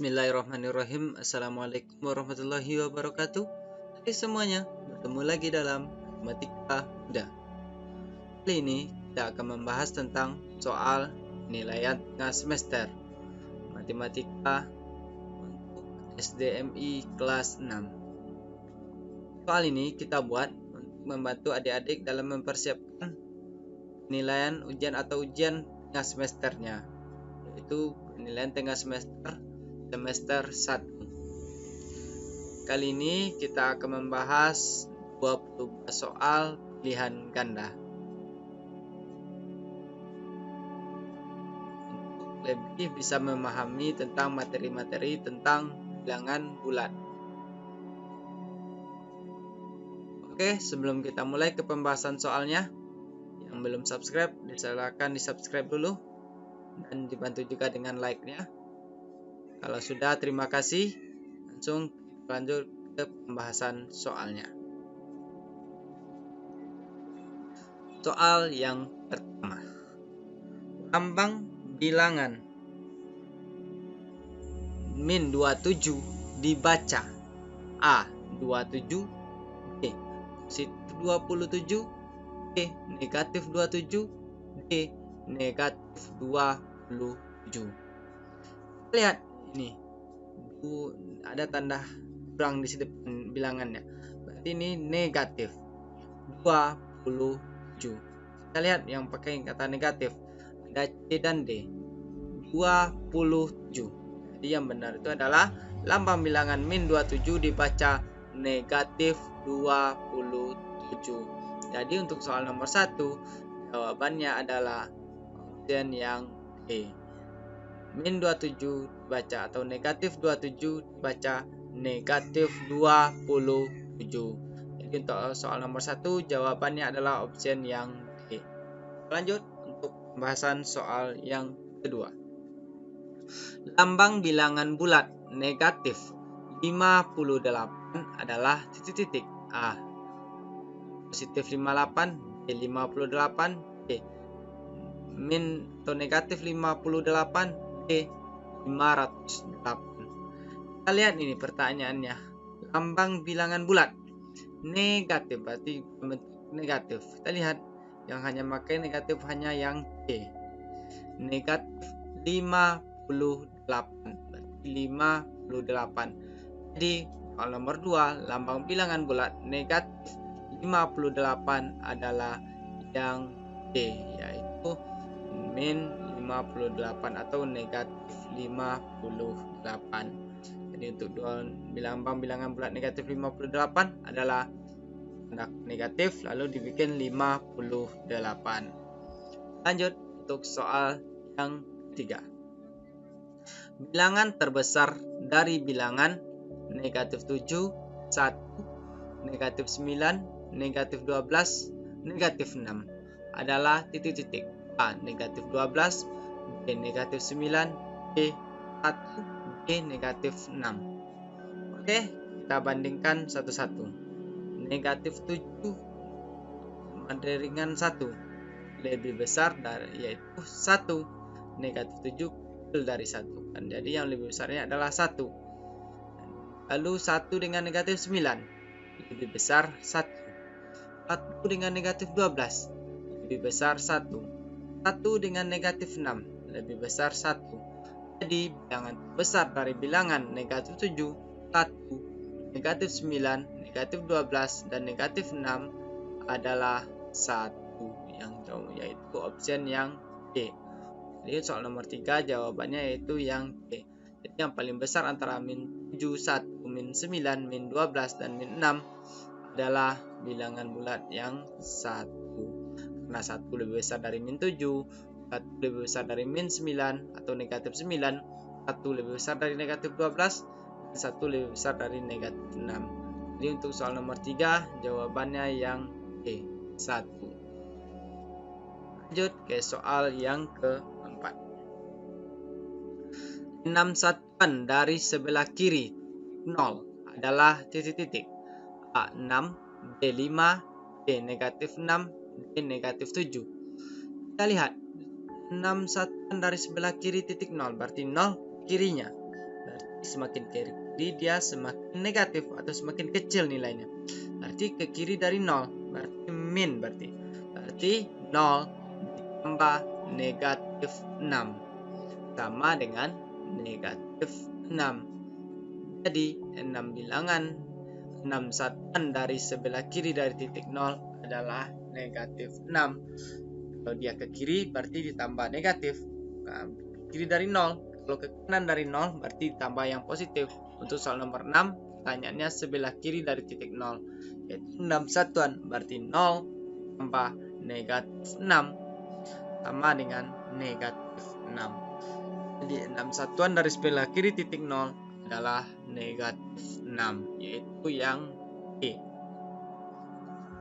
Bismillahirrahmanirrahim. Assalamualaikum warahmatullahi wabarakatuh. Hai semuanya, bertemu lagi dalam Matematika Mudah. Kali ini kita akan membahas tentang soal penilaian tengah semester Matematika untuk SDMI kelas 6. Soal ini kita buat untuk membantu adik-adik dalam mempersiapkan penilaian ujian atau ujian tengah semesternya, yaitu penilaian tengah semester 1. Kali ini kita akan membahas 20 soal pilihan ganda. Untuk lebih bisa memahami tentang materi-materi tentang bilangan bulat. Oke, sebelum kita mulai ke pembahasan soalnya, yang belum subscribe, silakan di-subscribe dulu dan dibantu juga dengan like-nya. Kalau sudah, terima kasih. Langsung lanjut ke pembahasan soalnya. Soal yang pertama. Lambang bilangan min 27 dibaca A. 27, B. Positif 27, B. Negatif 27, D. Negatif 27. Lihat ini, ada tanda kurang di depan bilangannya, berarti ini negatif 27. Kita lihat yang pakai kata negatif, ada C dan D. 27. Jadi yang benar itu adalah lambang bilangan min 27 dibaca negatif 27. Jadi untuk soal nomor 1, jawabannya adalah option yang D. Min 27 dibaca atau negatif 27 dibaca negatif 27. Jadi untuk soal nomor 1 jawabannya adalah option yang D. Lanjut untuk pembahasan soal yang kedua. Lambang bilangan bulat negatif 58 adalah titik-titik. A. Positif 58, B. 58, D. Min atau negatif 58, D. 508. Kita lihat ini pertanyaannya. Lambang bilangan bulat negatif, berarti bentuk negatif. Kita lihat yang hanya pakai negatif hanya yang D. Negatif 58, berarti 58. Jadi soal nomor 2, lambang bilangan bulat negatif 58 adalah yang D, yaitu min 58 atau negatif 58. Jadi untuk lambang bilangan bulat negatif 58 adalah tanda negatif lalu dibikin 58. Lanjut untuk soal yang ketiga. Bilangan terbesar dari bilangan negatif 7, 1, negatif 9, negatif 12, negatif 6 adalah titik-titik. A. Negatif 12, B. Negatif 9, D. 1, D. Negatif 6. Oke, kita bandingkan satu-satu. Negatif 7 ada ringan 1 lebih besar dari, yaitu 1. Negatif 7 kecil dari 1 kan, jadi yang lebih besarnya adalah 1. Lalu 1 dengan negatif 9 lebih besar 1. 1 dengan negatif 12 lebih besar 1. 1 dengan negatif 6 lebih besar 1. Jadi bilangan terbesar dari bilangan negatif 7, 1, negatif 9, negatif 12, dan negatif 6 adalah 1, yang jauh, yaitu option yang D. Jadi soal nomor 3 jawabannya yaitu yang D. Jadi yang paling besar antara min 7, 1, min 9, min 12, dan min 6 adalah bilangan bulat yang 1. Karena 1 lebih besar dari min 7, 1 lebih besar dari min 9 atau negatif 9, 1 lebih besar dari negatif 12, dan 1 lebih besar dari negatif 6. Jadi untuk soal nomor 3 jawabannya yang D, 1. Lanjut ke soal yang keempat. 6 satuan dari sebelah kiri 0 adalah titik-titik. A. 6, B. 5, D. Negatif 6, D. Negatif 7. Kita lihat 6 satuan dari sebelah kiri titik 0 berarti 0 kirinya, berarti semakin ke kiri dia semakin negatif atau semakin kecil nilainya. Berarti ke kiri dari 0, berarti min berarti 0 ditambah negatif 6 sama dengan negatif 6. Jadi 6 bilangan 6 satuan dari sebelah kiri dari titik 0 adalah negatif 6. Kalau dia ke kiri berarti ditambah negatif. Nah, kiri dari 0. Kalau ke kanan dari 0 berarti ditambah yang positif. Untuk soal nomor 6, pertanyaannya sebelah kiri dari titik 0. Yaitu 6 satuan berarti 0 tambah negatif 6 sama dengan negatif 6. Jadi 6 satuan dari sebelah kiri titik 0 adalah negatif 6, yaitu yang B.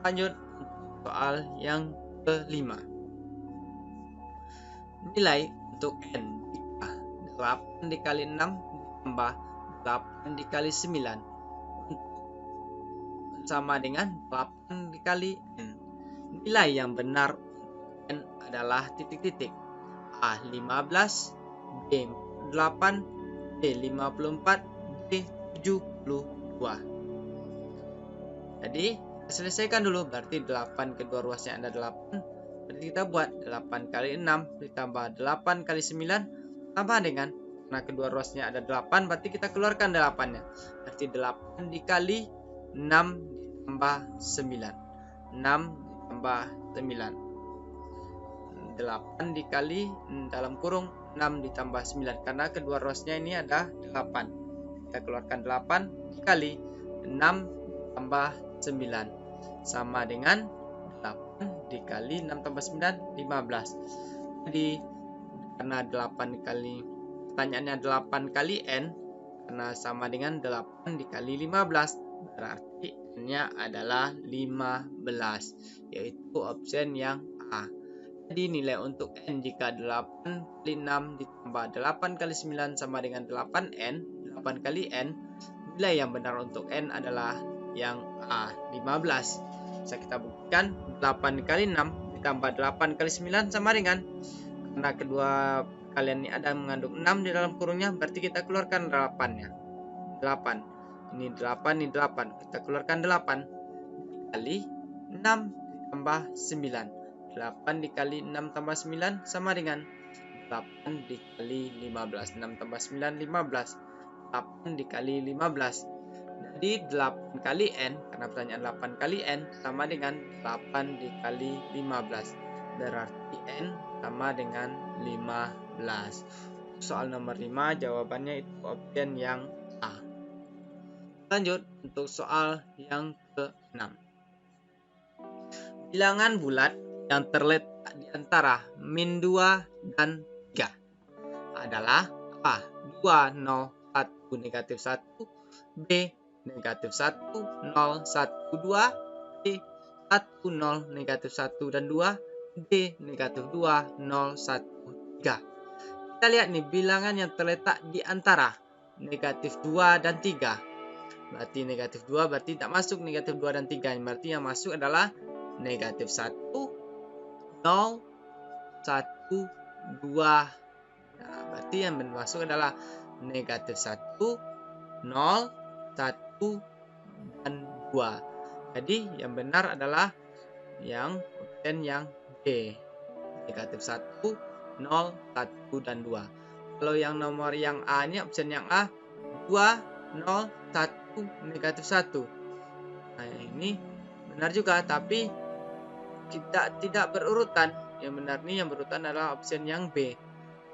Lanjut soal yang kelima. Nilai untuk N jika 8 dikali 6 ditambah 8 dikali 9 sama dengan 8 dikali N. Nilai yang benar N adalah titik-titik. A 15, B 8, D 54, D 72. Jadi kita selesaikan dulu, berarti 8 kedua ruasnya ada 8. Berarti kita buat 8 kali 6 ditambah 8 kali 9 sama dengan, karena kedua ruasnya ada 8, berarti kita keluarkan 8-nya. Berarti 8 dikali 6 ditambah 9. 6 ditambah 9. 8 dikali dalam kurung 6 ditambah 9, karena kedua ruasnya ini ada 8. Kita keluarkan 8 dikali 6 tambah 9 sama dengan 8 dikali 6 tambah 9 15. Jadi karena 8 kali, pertanyaannya 8 kali N, karena sama dengan 8 dikali 15, berarti N-nya adalah 15, yaitu option yang A. Jadi nilai untuk N jika 8 kali 6 ditambah 8 kali 9 sama dengan 8N, 8 kali N, nilai yang benar untuk N adalah yang A, 15. Bisa kita buktikan 8 kali 6 ditambah 8 kali 9 sama dengan, karena kedua kalian ini ada mengandung 6 di dalam kurungnya, berarti kita keluarkan 8-nya. 8. Ini 8, ini 8. Kita keluarkan 8 kali 6 ditambah 9. 8 dikali 6 tambah 9 sama dengan 8 dikali 15. 6 tambah 9, 15. 8 dikali 15. Jadi 8 kali N, karena pertanyaan 8 kali N sama dengan 8 dikali 15. Berarti N sama dengan 15. Soal nomor 5 jawabannya itu option yang A. Lanjut untuk soal yang ke-6. Bilangan bulat yang terletak di antara min 2 dan 3 adalah A. 2, 0, 1, negatif 1, B. Negatif 1, 0, 1, 2, C. 1, 0, negatif 1 dan 2, D. Negatif 2, 0, 1, 3. Kita lihat nih bilangan yang terletak di antara negatif 2 dan 3. Berarti negatif 2 berarti tidak masuk negatif 2 dan 3. Berarti yang masuk adalah negatif 1, 0, 1, 2. Nah, berarti yang masuk adalah negatif 1, 0, 1, dan 2. Jadi yang benar adalah yang option yang B. Negatif 1, 0, 1, dan 2. Kalau yang nomor yang A ini option yang A 2, 0, 1, negatif 1. Nah ini benar juga, tapi kita tidak berurutan. Yang benar nih yang berurutan adalah option yang B.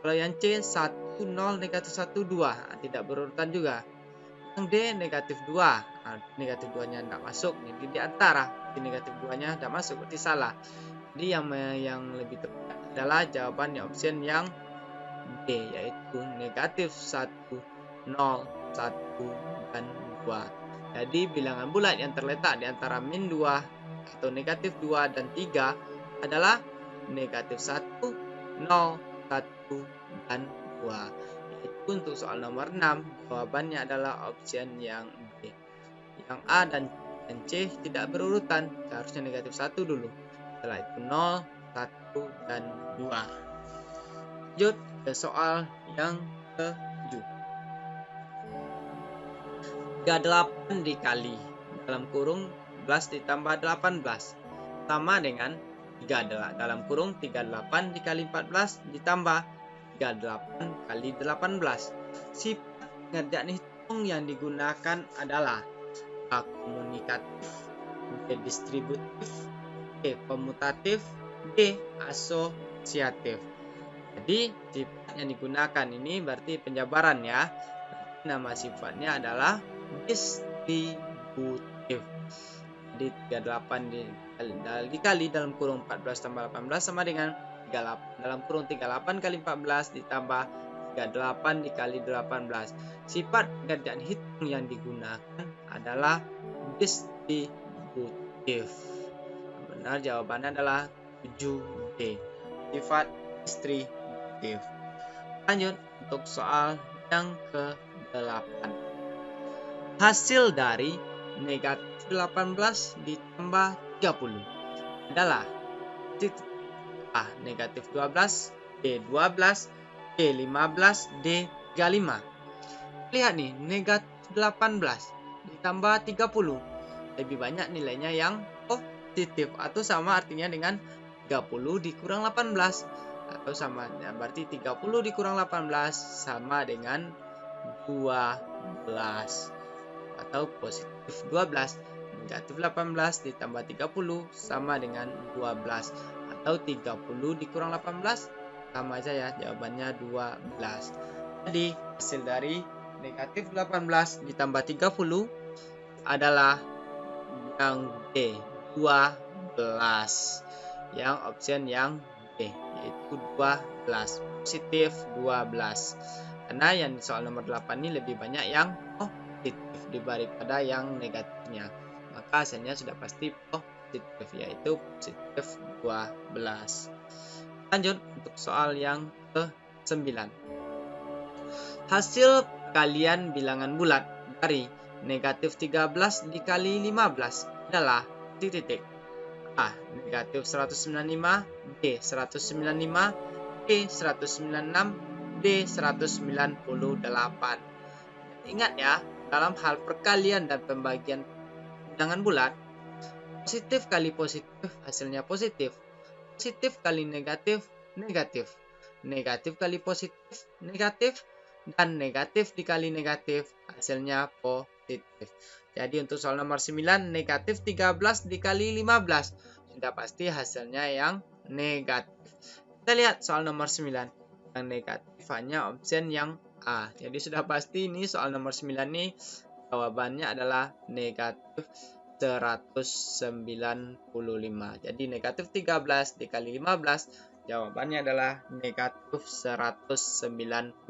Kalau yang C 1, 0, negatif 1, 2. Nah, tidak berurutan juga. Yang D negatif 2. Nah, negatif 2-nya tidak masuk. Jadi di antara di negatif 2-nya tidak masuk, berarti salah. Jadi yang lebih tepat adalah jawabannya option yang B, yaitu negatif 1, 0, 1, dan 2. Jadi bilangan bulat yang terletak di antara min 2 atau negatif 2 dan 3 adalah negatif 1, 0, 1, dan 2. Yaitu untuk soal nomor 6, jawabannya adalah option yang B. Yang A dan C tidak berurutan, seharusnya negatif 1 dulu. Setelah itu 0, 1, dan 2. Lanjut ke soal yang ke-7. 38 dikali dalam kurung 11 ditambah 18 sama dengan 38 dalam kurung 38 dikali 14 ditambah 38 kali 18. Sifat pengerjaan hitung yang digunakan adalah A. Komunikatif, B. Distributif, C. Komutatif, D. Asosiatif. Jadi sifat yang digunakan ini berarti penjabaran ya. Nama sifatnya adalah distributif. Jadi 38 dikali dalam kurung 14 tambah 18 sama dengan 38 dalam kurung 38 kali 14 ditambah 38 dikali 18. Sifat pengerjaan hitung yang digunakan adalah distributif. Benar, jawabannya adalah 7D. Sifat distributif. Lanjut untuk soal yang ke-8. Hasil dari negatif 18 ditambah 30 adalah A. Negatif 12, B. 12, D. 15, D. 35. Lihat nih, negatif 18 ditambah 30. Lebih banyak nilainya yang positif atau sama artinya dengan 30 dikurang 18. Atau sama, berarti 30 dikurang 18 sama dengan 12. Atau positif 12. Negatif 18 ditambah 30 sama dengan 12. Atau 30 dikurang 18 sama aja ya, jawabannya 12. Jadi hasil dari negatif 18 ditambah 30 adalah yang D, 12. Yang option yang B, yaitu 12. Positif 12. Karena yang soal nomor 8 ini lebih banyak yang positif daripada yang negatifnya. Maka hasilnya sudah pasti positif, yaitu positif 12. Lanjut untuk soal yang ke-9. Hasil perkalian bilangan bulat dari negatif 13 dikali 15 adalah titik. A. Negatif 195, B. 195, C. 196, D. 198. Ingat ya, dalam hal perkalian dan pembagian bilangan bulat, positif kali positif hasilnya positif. Positif kali negatif, negatif. Negatif kali positif, negatif. Dan negatif dikali negatif, hasilnya positif. Jadi untuk soal nomor 9, negatif 13 dikali 15. Sudah pasti hasilnya yang negatif. Kita lihat soal nomor 9. Yang negatif hanya option yang A. Jadi sudah pasti ini soal nomor 9 ini jawabannya adalah negatif 195. Jadi negatif 13 dikali 15, jawabannya adalah negatif 195.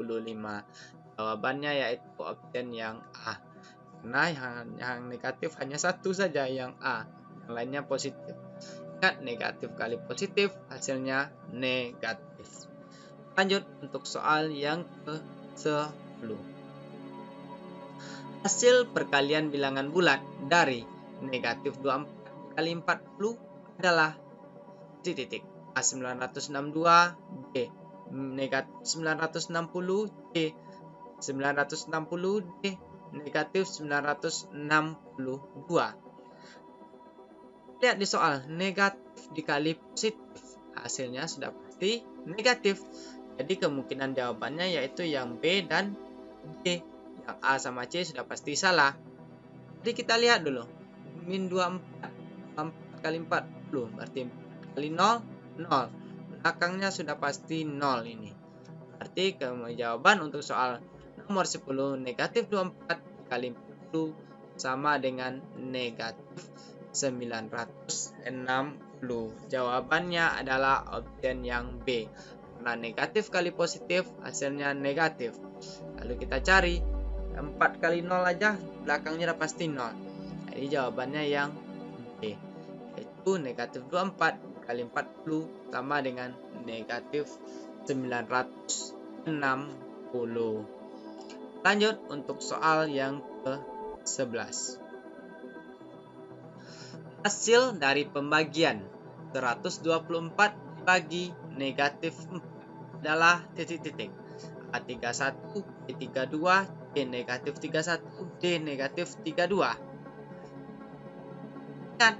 Jawabannya yaitu option yang A. Karena yang negatif hanya satu saja, yang A. Yang lainnya positif. Ingat, negatif kali positif hasilnya negatif. Lanjut untuk soal yang ke-10. Hasil perkalian bilangan bulat dari negatif 24 kali 40 adalah titik. A. 962, B. Negatif 960, C. 960, D. Negatif 962. Lihat di soal, negatif dikali positif, hasilnya sudah pasti negatif. Jadi kemungkinan jawabannya yaitu yang B dan D. Yang A sama C sudah pasti salah. Jadi kita lihat dulu. Min 24, 4 kali 40, berarti 4 kali 0, 0. Belakangnya sudah pasti 0 ini. Berarti jawaban untuk soal nomor 10, negatif 24 kali 40 sama dengan negatif 960. Jawabannya adalah option yang B. Karena negatif kali positif hasilnya negatif. Lalu kita cari 4 kali 0 aja, belakangnya udah pasti 0. Jadi jawabannya yang B, yaitu negatif 24 kali 40 sama dengan negatif 960. Lanjut untuk soal yang ke-11. Hasil dari pembagian 124 dibagi negatif 4 adalah titik. A31, B32, C negatif 31, D negatif 32. Ingat,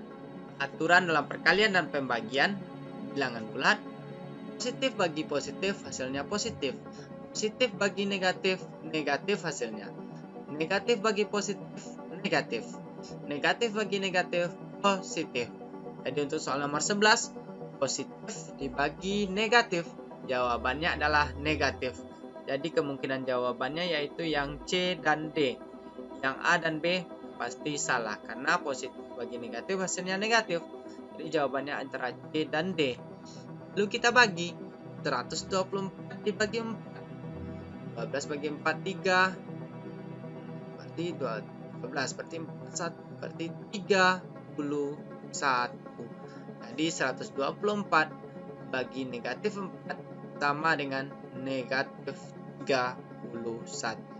aturan dalam perkalian dan pembagian bilangan bulat, positif bagi positif hasilnya positif. Positif bagi negatif, negatif hasilnya. Negatif bagi positif, negatif. Negatif bagi negatif, positif. Jadi untuk soal nomor 11, positif dibagi negatif. Jawabannya adalah negatif. Jadi kemungkinan jawabannya yaitu yang C dan D. Yang A dan B pasti salah karena positif bagi negatif hasilnya negatif. Jadi jawabannya antara C dan D. Lalu kita bagi 124 dibagi 4. 12 bagi 4 3. Berarti 12 berarti 41 berarti 31. Jadi 124 bagi negatif 4 sama dengan negatif 31.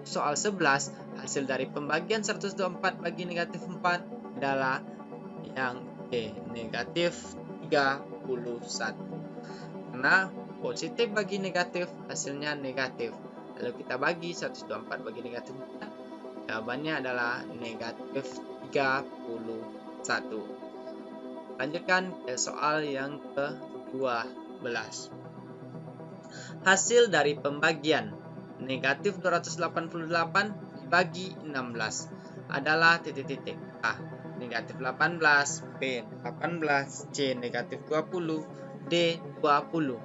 Soal 11, hasil dari pembagian 124 bagi negatif 4 adalah yang D, negatif 31. Karena positif bagi negatif, hasilnya negatif. Lalu kita bagi 124 bagi negatif 4, jawabannya adalah negatif 31. Lanjutkan ke soal yang ke-12. Hasil dari pembagian negatif 288 dibagi 16 adalah titik-titik. A. Negatif 18, B. 18, C. Negatif 20, D. 20.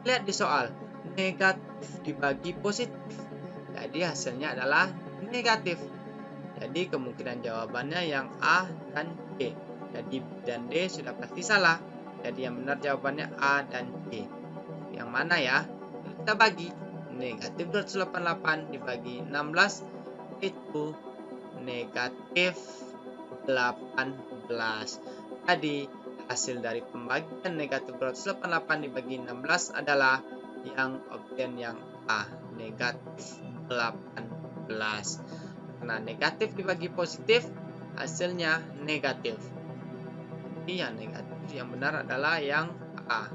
Lihat di soal, negatif dibagi positif. Jadi hasilnya adalah negatif. Jadi kemungkinan jawabannya yang A dan C. Jadi B dan D sudah pasti salah. Jadi yang benar jawabannya A dan C. Yang mana ya? Kita bagi. Negatif 288 dibagi 16 itu negatif 18. Jadi hasil dari pembagian negatif 288 dibagi 16 adalah yang option yang A, negatif 18. Karena negatif dibagi positif hasilnya negatif. Jadi yang negatif yang benar adalah yang A.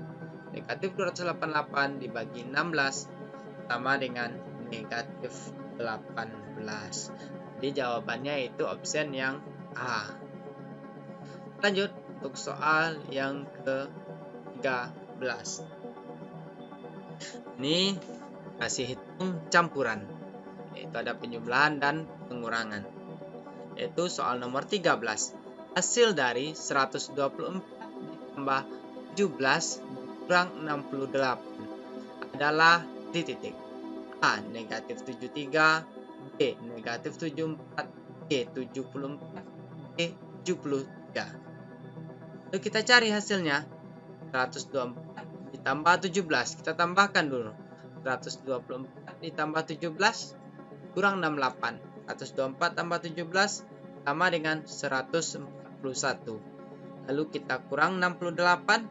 Negatif 288 dibagi 16 sama dengan negatif 18. Jadi jawabannya itu option yang A. Lanjut untuk soal yang ke-13. Ini kasih hitung campuran, yaitu ada penjumlahan dan pengurangan. Yaitu soal nomor 13. Hasil dari 124 ditambah 17 kurang 68 adalah titik. A. Negatif 73, B. Negatif 74, C. 74, D. 73. Lalu kita cari hasilnya. 124 ditambah 17. Kita tambahkan dulu. 124 ditambah 17 kurang 68. 124 tambah 17 sama dengan 141. Lalu kita kurang 68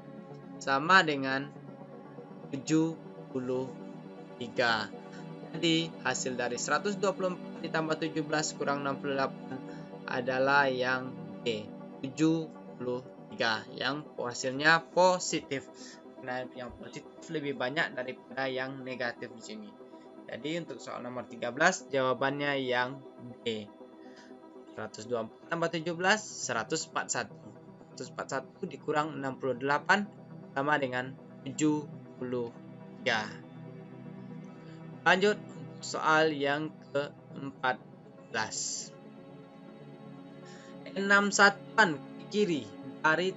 sama dengan 73. Jadi hasil dari 124 ditambah 17 kurang 68 adalah yang D, 73. Yang hasilnya positif. Nah, yang positif lebih banyak daripada yang negatif di sini. Jadi untuk soal nomor 13 jawabannya yang D. 124 tambah 17 141. 141 dikurang 68 sama dengan 73. Lanjut soal yang ke-14. 6 satuan ke kiri dari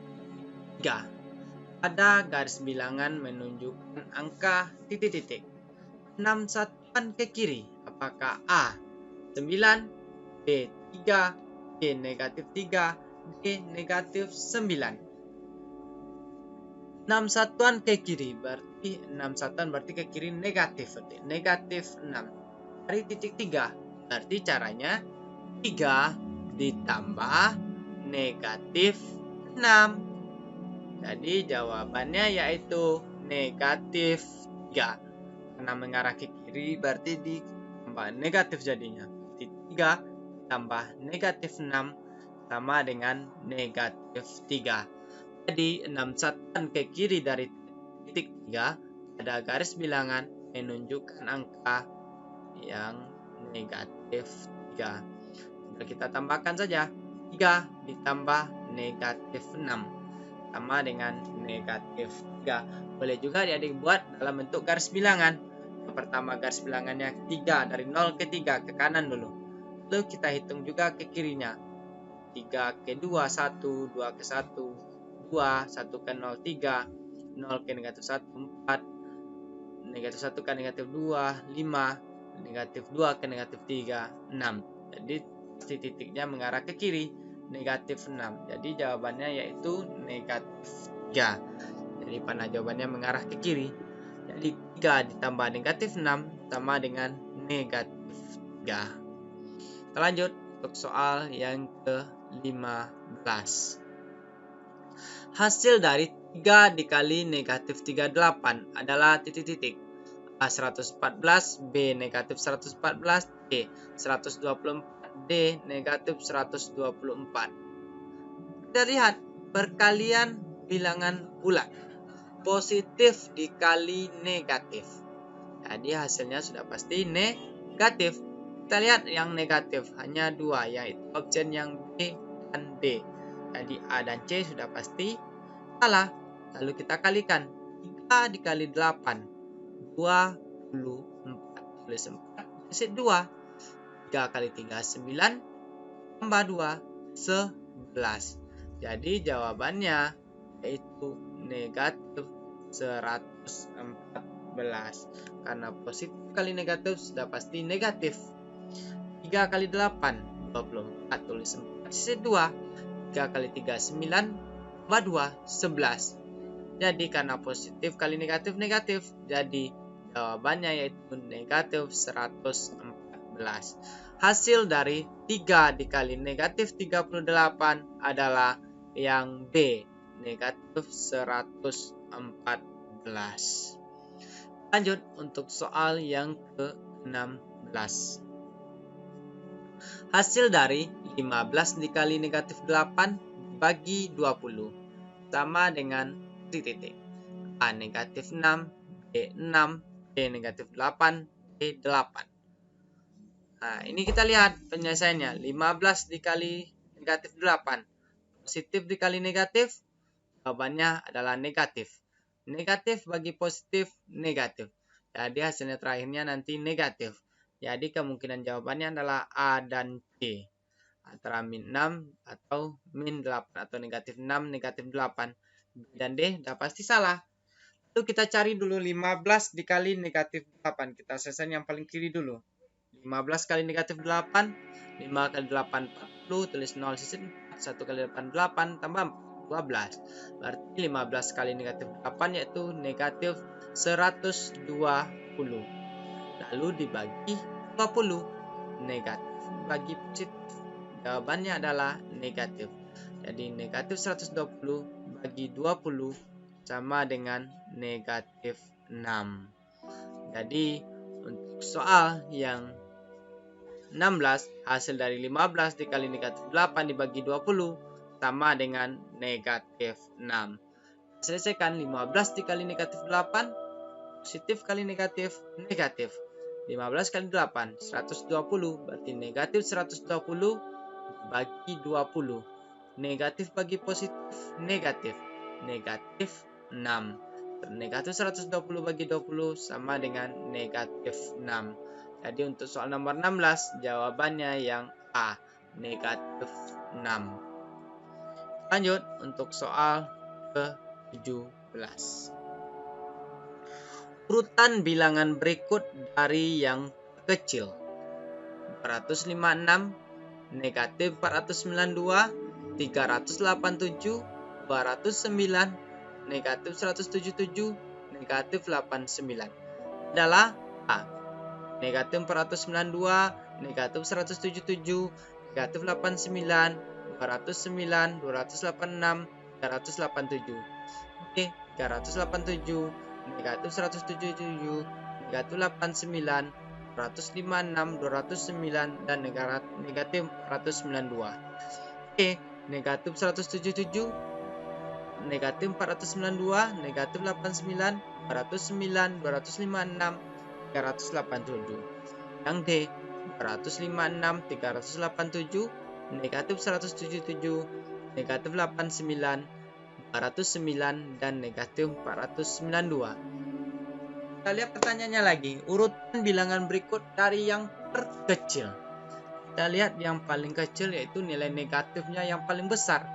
3. Pada garis bilangan menunjukkan angka titik-titik. 6 satuan ke kiri. Apakah A 9, B 3, C negatif 3, D negatif 9. 6 satuan ke kiri berarti 6 satuan berarti ke kiri negatif, berarti negatif 6. Dari titik 3 berarti caranya 3 ditambah negatif 6. Jadi jawabannya yaitu negatif 3. Karena mengarah ke kiri berarti ditambah negatif jadinya. Berarti 3 tambah negatif 6 sama dengan negatif 3. Jadi 6 satuan ke kiri dari titik 3 ada garis bilangan menunjukkan angka yang negatif 3. Tinggal kita tambahkan saja. 3 ditambah negatif 6 sama dengan negatif 3. Boleh juga adik-adik buat dalam bentuk garis bilangan. Yang pertama garis bilangannya 3, dari 0 ke 3 ke kanan dulu. Lalu kita hitung juga ke kirinya. 3 ke 2, 1, 2 ke 1, 2, 1 ke 0, 3, 0 ke negatif 1, 4, negatif 1 ke negatif 2, 5, negatif 2 ke negatif 3, 6. Jadi titiknya mengarah ke kiri, negatif 6. Jadi jawabannya yaitu negatif 3. Jadi panah jawabannya mengarah ke kiri. Jadi 3 ditambah negatif 6 sama dengan negatif 3. Kita lanjut untuk soal yang ke-15. Hasil dari 3 dikali negatif 38 adalah titik-titik. A 114, B negatif 114, C 124, D negatif 124. Kita lihat perkalian bilangan bulat. Positif dikali negatif. Jadi hasilnya sudah pasti negatif. Kita lihat yang negatif hanya 2, yaitu option yang B dan D. Jadi A dan C sudah pasti salah. Lalu kita kalikan 3 dikali 8, 24. Tulis 4, tulis 2. 3 kali 3, 9. Tambah 2, 11. Jadi jawabannya yaitu negatif 114. Karena positif kali negatif sudah pasti negatif. 3 kali 8, 24. Tulis 4, tulis 2. 3 kali 3, 9. Tambah 2, 11. Jadi karena positif kali negatif negatif, jadi jawabannya yaitu negatif 114. Hasil dari 3 dikali negatif 38 adalah yang B, negatif 114. Lanjut untuk soal yang ke-16. Hasil dari 15 dikali negatif 8 bagi 20 sama dengan titik. A negatif 6, B 6, B negatif 8, D 8. Nah, ini kita lihat penyelesaiannya. 15 dikali negatif 8. Positif dikali negatif, jawabannya adalah negatif. Negatif bagi positif, negatif. Jadi hasilnya terakhirnya nanti negatif. Jadi kemungkinan jawabannya adalah A dan C. Antara min 6 atau min 8. Atau negatif 6, negatif 8. B dan D sudah pasti salah. Lalu kita cari dulu 15 dikali negatif 8. Kita selesaikan yang paling kiri dulu. 15 kali negatif 8. 5 kali 8, 40. Tulis 0 sisi 4. 1 kali 8, 8. Tambah 12. Berarti 15 kali negatif 8 yaitu negatif 120. Lalu dibagi 20. Negatif bagi positif. Jawabannya adalah negatif. Jadi negatif 120 bagi 20 sama dengan negatif 6. Jadi untuk soal yang 16, hasil dari 15 dikali negatif 8 dibagi 20 sama dengan negatif 6. Selesaikan 15 dikali negatif 8, positif kali negatif, negatif. 15 kali 8, 120, berarti negatif 120 bagi 20. Negatif bagi positif, negatif. Negatif 6. Negatif 120 bagi 20 sama dengan negatif 6. Jadi untuk soal nomor 16, jawabannya yang A, negatif 6. Lanjut untuk soal ke-17. Urutan bilangan berikut dari yang kecil. 456, negatif 492, 387, 209, negatif 177, negatif 89. Adalah A, negatif 492, negatif 177, negatif 89, 209, 286, 387. B, 387, negatif 177, negatif 89, 256, 209, dan negatif 492. E, negatif 177, negatif 492, negatif 89, 209, 256, 387. Yang D, 256, 387, negatif 177, negatif 89, 209, dan negatif 492. Kita lihat pertanyaannya lagi, urutan bilangan berikut dari yang terkecil. Kita lihat yang paling kecil yaitu nilai negatifnya yang paling besar,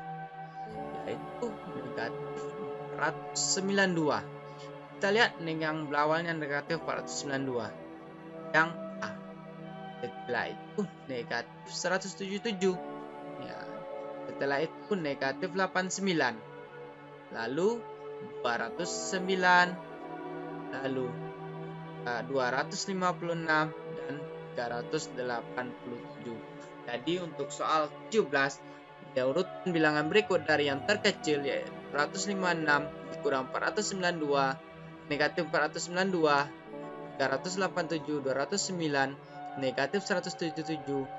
yaitu negatif 492. Kita lihat yang awalnya negatif 492, yang A. Setelah itu negatif 177, ya. Setelah itu negatif 89, lalu 209, lalu 256, dan 387. Jadi untuk soal 17, urutan bilangan berikut dari yang terkecil yaitu 456 dikurang 492, negatif 492, 387, 209, negatif 177,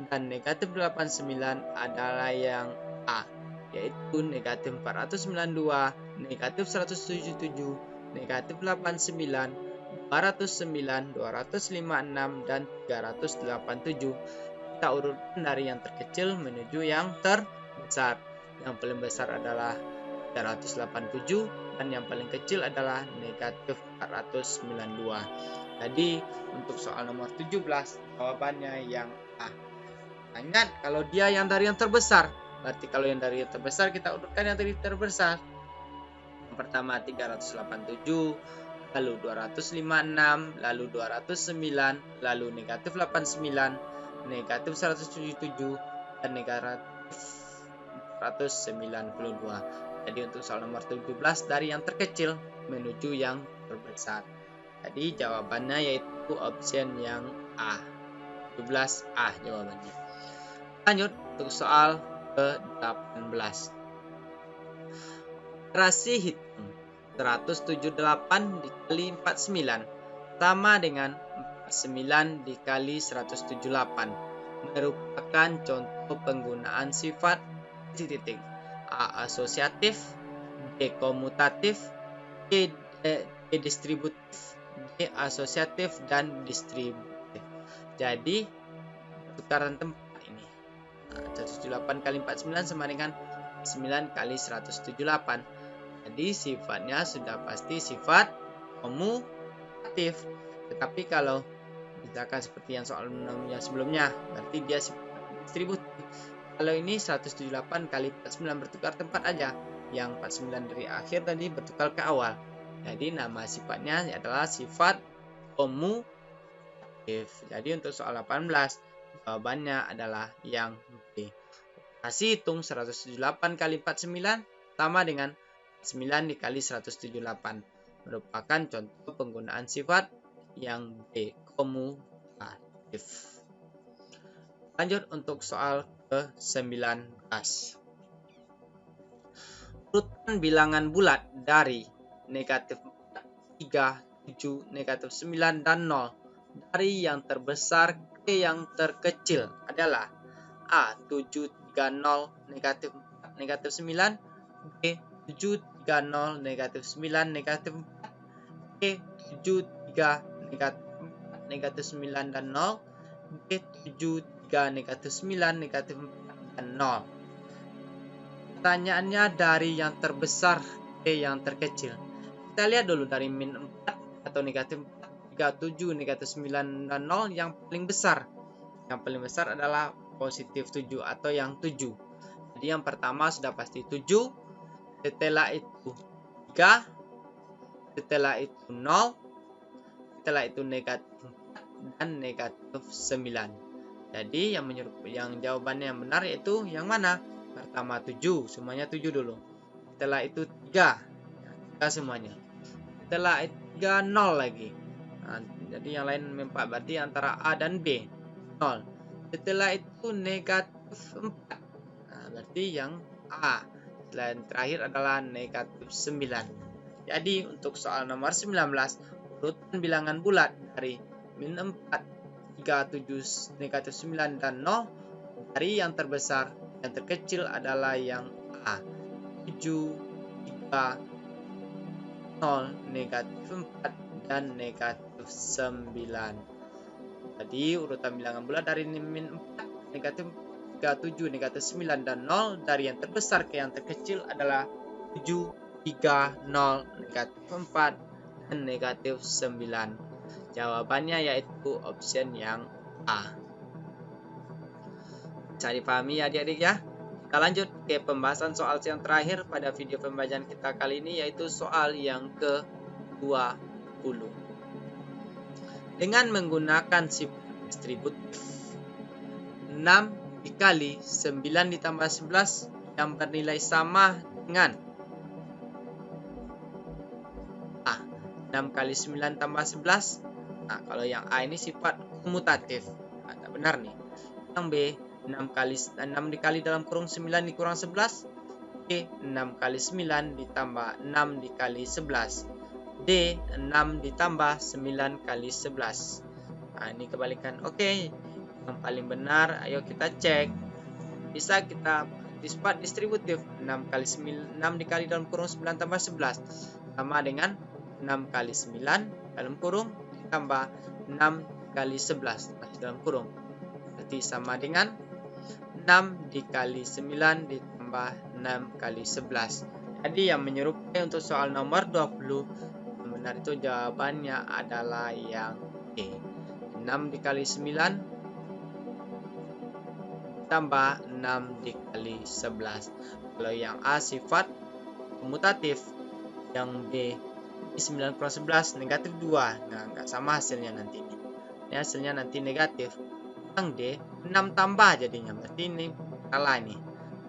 dan negatif 89 adalah yang A, yaitu negatif 492, negatif 177, negatif 89, 209, 256, dan 387. Kita urutkan dari yang terkecil menuju yang terbesar. Yang paling besar adalah 387 dan yang paling kecil adalah negatif 492. Jadi untuk soal nomor 17 jawabannya yang A. Ingat, kalau dia yang dari yang terbesar, berarti kalau yang dari yang terbesar kita urutkan yang dari terbesar. Yang pertama 387, lalu 256, lalu 209, lalu negatif 89, negatif 177, dan negatif 192. Jadi untuk soal nomor 17 dari yang terkecil menuju yang terbesar. Jadi jawabannya yaitu option yang A. 17A jawabannya. Lanjut untuk soal ke-18. Operasi hitung 178 dikali 49 sama dengan 49 dikali 178 merupakan contoh penggunaan sifat titik. A. Asosiatif, B. Komutatif, C. Distributif, D. Asosiatif, dan distributif. Jadi putaran tempat ini 178 kali 49 sama dengan 9 kali 178. Jadi sifatnya sudah pasti sifat komutatif. Tetapi kalau misalkan seperti yang soal yang sebelumnya, berarti dia sifat distributif. Kalau ini 178 kali 49 bertukar tempat aja. Yang 49 dari akhir tadi bertukar ke awal. Jadi nama sifatnya adalah sifat komutatif. Jadi untuk soal 18 jawabannya adalah yang B. Operasi hitung 178 kali 49 sama dengan 9 dikali 178 merupakan contoh penggunaan sifat yang B, komutatif. Lanjut untuk soal ke-19. Urutan bilangan bulat dari negatif 4, 3, 7, negatif 9, dan 0 dari yang terbesar ke yang terkecil adalah A. 730 negatif 4 negatif 9, B. 730 negatif 9 negatif 4, C. 73 negatif 4 negatif 9 dan 0, D. 73 negatif 9 negatif 4 dan 0. Pertanyaannya dari yang terbesar ke yang terkecil. Kita lihat dulu dari min 4 atau negatif 4, 37, negatif 9 dan 0 yang paling besar. Yang paling besar adalah positif 7 atau yang 7. Jadi yang pertama sudah pasti 7. Setelah itu 3, setelah itu 0, setelah itu negatif 4 dan negatif 9. Jadi yang jawabannya yang benar yaitu yang mana? Pertama 7, semuanya 7 dulu. Setelah itu 3, 3 semuanya. Setelah itu 3, 0 lagi. Nah, jadi yang lain 4, berarti antara A dan B 0. Setelah itu negatif 4, nah, berarti yang A. Dan terakhir adalah negatif 9. Jadi untuk soal nomor 19, urutan bilangan bulat dari min 4, 3, 7, negatif 9, dan 0 dari yang terbesar yang terkecil adalah yang A. 7, 3, 0, negatif 4, dan negatif 9. Jadi urutan bilangan bulat dari min 4, negatif 37, negatif 9, dan 0. Dari yang terbesar ke yang terkecil adalah 7, 3, 0, negatif 4, dan negatif 9. Jawabannya yaitu option yang A. Bisa dipahami ya adik-adik ya? Kita lanjut ke pembahasan soal yang terakhir pada video pembelajaran kita kali ini, yaitu soal yang ke-20. Dengan menggunakan sifat distributif 6 dikali 9 ditambah 11 yang bernilai sama dengan 6 kali 9 tambah 11. Nah, kalau yang A ini sifat komutatif. Nah, tak benar nih. Yang B, 6 dikali dalam kurung 9 dikurang 11. D, 6 kali 9 ditambah 6 dikali 11. D, 6 ditambah 9 kali 11. Nah, ini kebalikan. Oke, yang paling benar ayo kita cek. Bisa kita sifat distributif. 6 dikali dalam kurung 9 tambah 11 sama dengan 6 kali 9 dalam kurung ditambah 6 kali 11 masih dalam kurung. Berarti sama dengan 6 dikali 9 ditambah 6 kali 11. Jadi yang menyerupai untuk soal nomor 20, yang benar itu jawabannya adalah yang E. 6 dikali 9 tambah 6 dikali 11. Kalau yang A sifat komutatif, yang B 9 kurang 11 negatif 2. Nah, nggak sama hasilnya nanti ini. Ini hasilnya nanti negatif. Yang D 6 tambah jadinya. Berarti ini salah ini.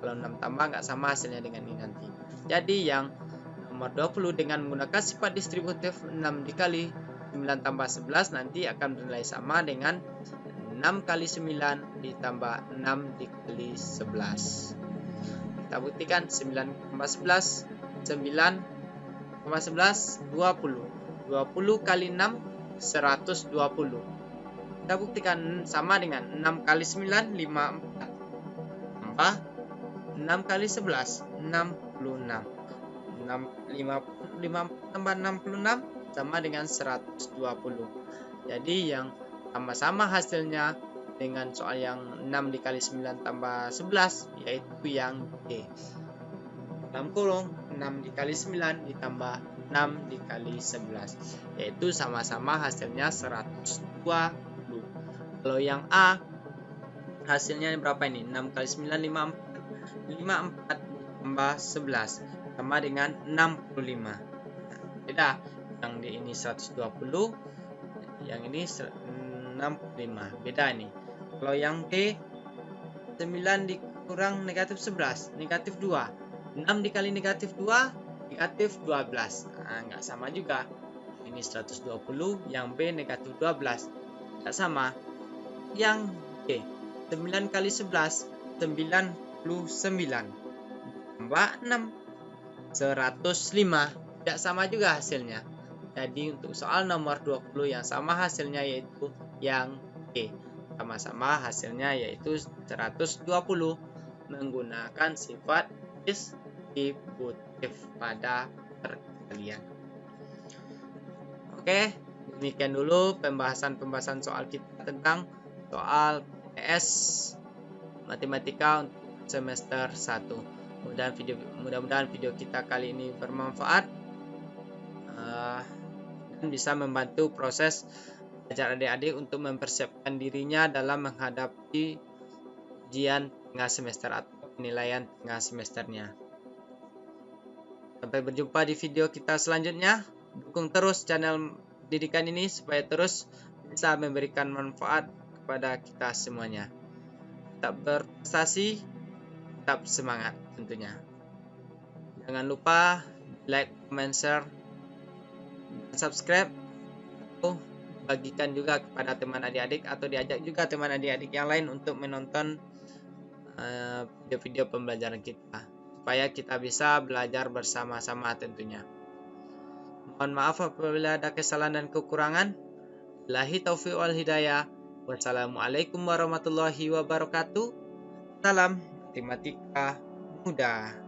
Kalau 6 tambah nggak sama hasilnya dengan ini nanti. Jadi yang nomor 20 dengan menggunakan sifat distributif 6 dikali 9 tambah 11 nanti akan bernilai sama dengan 6 kali 9 ditambah 6 dikali 11. Kita buktikan 9 tambah 11, 9 11, 20. 20 kali 6, 120. Kita buktikan sama dengan 6 kali 9, 54. Tambah 6 kali 11, 66. 5 tambah 66 sama dengan 120. Jadi yang sama-sama hasilnya dengan soal yang 6 dikali 9 tambah 11 yaitu yang D. Dalam kurung 6 dikali 9 ditambah 6 dikali 11 yaitu sama-sama hasilnya 120. Kalau yang A hasilnya berapa ini? 6 kali 9 54 tambah 11 sama dengan 65. Beda, yang D ini 120, yang ini 65. Beda ini. Kalau yang D 9 dikurang negatif 11, negatif 2. 6 dikali negatif 2, negatif 12. Nah, nggak sama juga. Ini 120, yang B negatif 12. Nggak sama. Yang D, 9 kali 11, 99. Tambah 6, 105. Tidak sama juga hasilnya. Jadi untuk soal nomor 20 yang sama hasilnya yaitu yang D. Sama-sama hasilnya yaitu 120 menggunakan sifat distributif pada perkalian. Oke, demikian dulu pembahasan soal kita tentang soal PS Matematika untuk semester 1. Mudah-mudahan video kita kali ini bermanfaat dan bisa membantu proses belajar adik-adik untuk mempersiapkan dirinya dalam menghadapi ujian tengah semester atau penilaian tengah semesternya. Sampai berjumpa di video kita selanjutnya. Dukung terus channel pendidikan ini supaya terus bisa memberikan manfaat kepada kita semuanya. Tetap berprestasi, tetap semangat tentunya. Jangan lupa like, comment, share, dan subscribe. Atau bagikan juga kepada teman adik-adik atau diajak juga teman adik-adik yang lain untuk menonton video-video pembelajaran kita supaya kita bisa belajar bersama-sama tentunya. Mohon maaf apabila ada kesalahan dan kekurangan. Billahi taufiq wal hidayah. Wassalamualaikum warahmatullahi wabarakatuh. Salam matematika mudah.